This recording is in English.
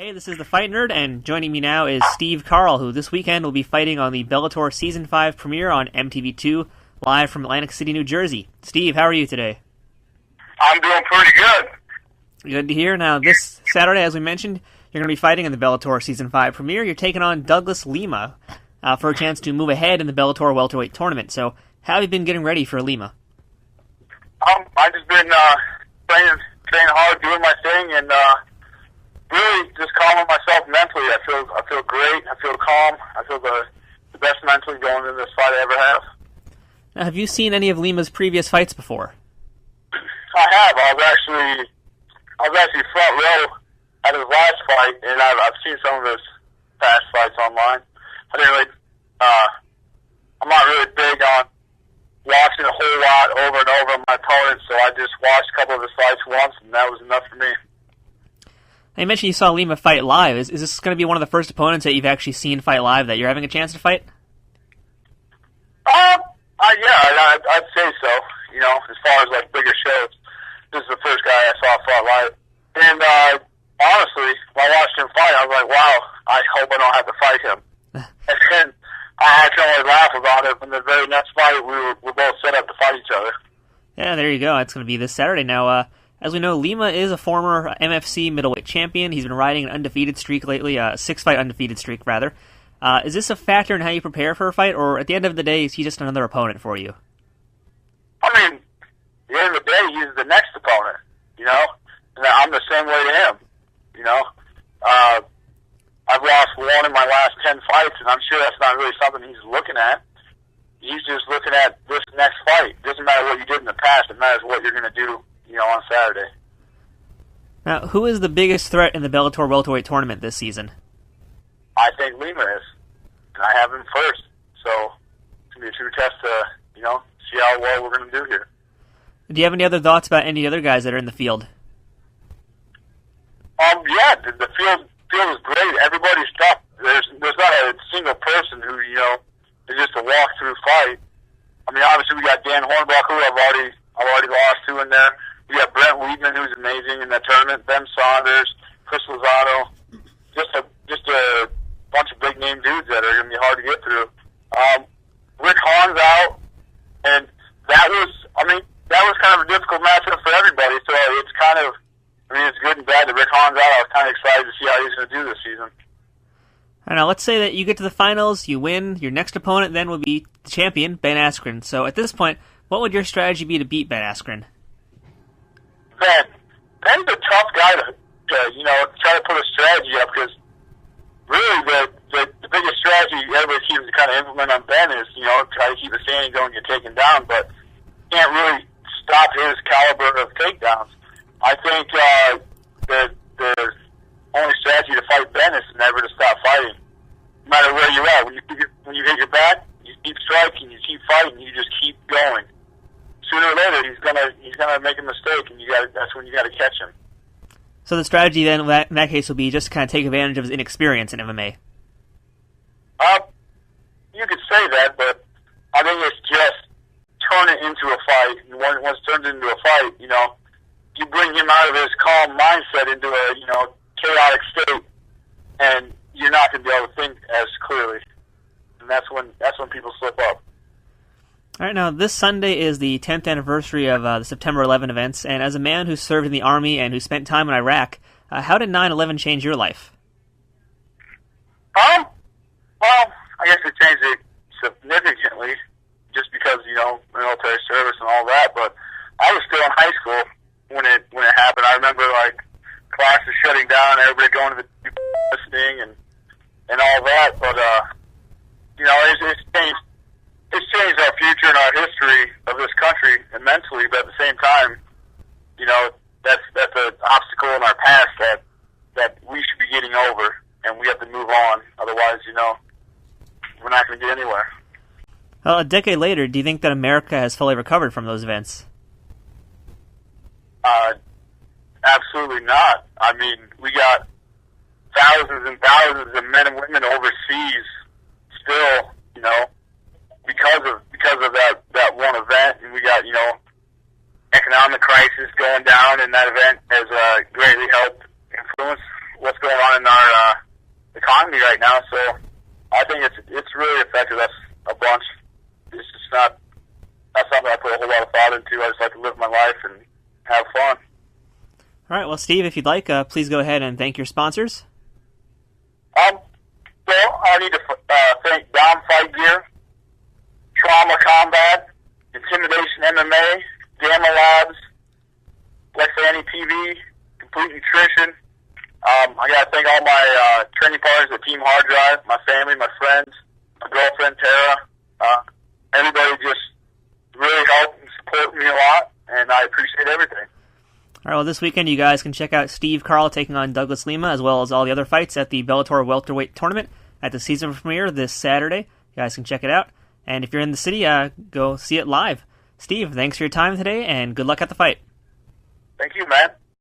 Hey, this is the Fight Nerd, and joining me now is Steve Carl, who this weekend will be fighting on the Bellator Season 5 premiere on MTV2, live from Atlantic City, New Jersey. Steve, how are you today? I'm doing pretty good. Good to hear. Now, this Saturday, as we mentioned, you're going to be fighting in the Bellator Season 5 premiere. You're taking on Douglas Lima for a chance to move ahead in the Bellator welterweight tournament. So, how have you been getting ready for Lima? I've just been training hard, doing my thing, and really just calming myself mentally. I feel great. I feel calm. I feel the best mentally going into this fight I ever have. Now, have you seen any of Lima's previous fights before? I have. I was actually front row at his last fight, and I've seen some of his past fights online. I'm not really big on watching a whole lot over and over my opponents, so I just watched a couple of his fights once, and that was enough for me. Now, you mentioned you saw Lima fight live. Is this going to be one of the first opponents that you've actually seen fight live that you're having a chance to fight? Yeah, I'd say so. You know, as far as like bigger shows, this is the first guy I saw fight live. And honestly, when I watched him fight, I was like, wow, I hope I don't have to fight him. And then I actually only laugh about it. In the very next fight, we were both set up to fight each other. Yeah, there you go. It's going to be this Saturday. Now, as we know, Lima is a former MFC middleweight champion. He's been riding an undefeated streak lately, a 6-fight undefeated streak, rather. Is this a factor in how you prepare for a fight, or at the end of the day, is he just another opponent for you? I mean, at the end of the day, he's the next opponent, you know? And I'm the same way to him, you know? I've lost one in my last 10 fights, and I'm sure that's not really something he's looking at. He's just looking at this next fight. It doesn't matter what you did in the past. It matters what you're going to do, you know, on Saturday. Now, who is the biggest threat in the Bellator welterweight tournament this season? I think Lima is, and I have him first. So it's going to be a true test to, you know, see how well we're going to do here. Do you have any other thoughts about any other guys that are in the field? Yeah, the field is great. Everybody's tough. There's not a single person who, you know, is just a walk-through fight. I mean, obviously we got Dan Hornbuckle, who I've already lost to in there. We got Brent Weidman, who's amazing in that tournament. Ben Saunders, Chris Lozano, just a bunch of big-name dudes that are going to be hard to get through. Rick Hahn's out, and that was kind of a difficult matchup for everybody. So it's kind of, it's good and bad that Rick Hahn's out. I was kind of excited to see how he's going to do this season. All right, now let's say that you get to the finals, you win. Your next opponent then will be the champion, Ben Askren. So at this point, what would your strategy be to beat Ben Askren? Ben's a tough guy to you know, try to put a strategy up, because really the biggest strategy everybody seems to kind of implement on Ben is, you know, try to keep the standing going and get taken down, but can't really stop his caliber of takedowns. I think the only strategy to fight Ben is never to stop fighting. No matter where you're at, when you hit your back, you keep striking, you keep fighting, you just keep going. Sooner or later, he's gonna make a mistake, and that's when you gotta catch him. So the strategy then, in that case, will be just to kind of take advantage of his inexperience in MMA. You could say that, but I think it's just turn it into a fight. And once it turns into a fight, you know, you bring him out of his calm mindset into a, you know, chaotic state, and you're not going to be able to think as clearly. And that's when people slip up. All right, now this Sunday is the 10th anniversary of the September 11 events, and as a man who served in the Army and who spent time in Iraq, how did 9/11 change your life? Well, I guess it changed it significantly, just because, you know, military service and all that. But I was still in high school when it happened. I remember like classes shutting down, everybody going to the listening and all that. But you know, it's changed our future and our history of this country immensely. But at the same time, you know, that's an obstacle in our past that we should be getting over, and we have to move on. Otherwise, you know, we're not going to get anywhere. Well, a decade later, do you think that America has fully recovered from those events? Absolutely not. I mean, we got thousands and thousands of men and women overseas still, you know, because of that one event, and we got, you know, economic crisis going down, and that event has greatly helped influence what's going on in our economy right now. So I think it's really affected us a bunch. It's just not something I put a whole lot of thought into. I just like to live my life and have fun. All right, well, Steve, if you'd like, please go ahead and thank your sponsors. Well, I need to thank Down Fight Gear, Trauma Combat, Intimidation MMA, Gamma Labs, Lexani TV, Complete Nutrition. I got to thank all my training partners at Team Hard Drive, my family, my friends, my girlfriend, Tara. Everybody just really helped and supported me a lot, and I appreciate everything. All right, well, this weekend you guys can check out Steve Carl taking on Douglas Lima, as well as all the other fights at the Bellator welterweight tournament at the season premiere this Saturday. You guys can check it out. And if you're in the city, go see it live. Steve, thanks for your time today, and good luck at the fight. Thank you, man.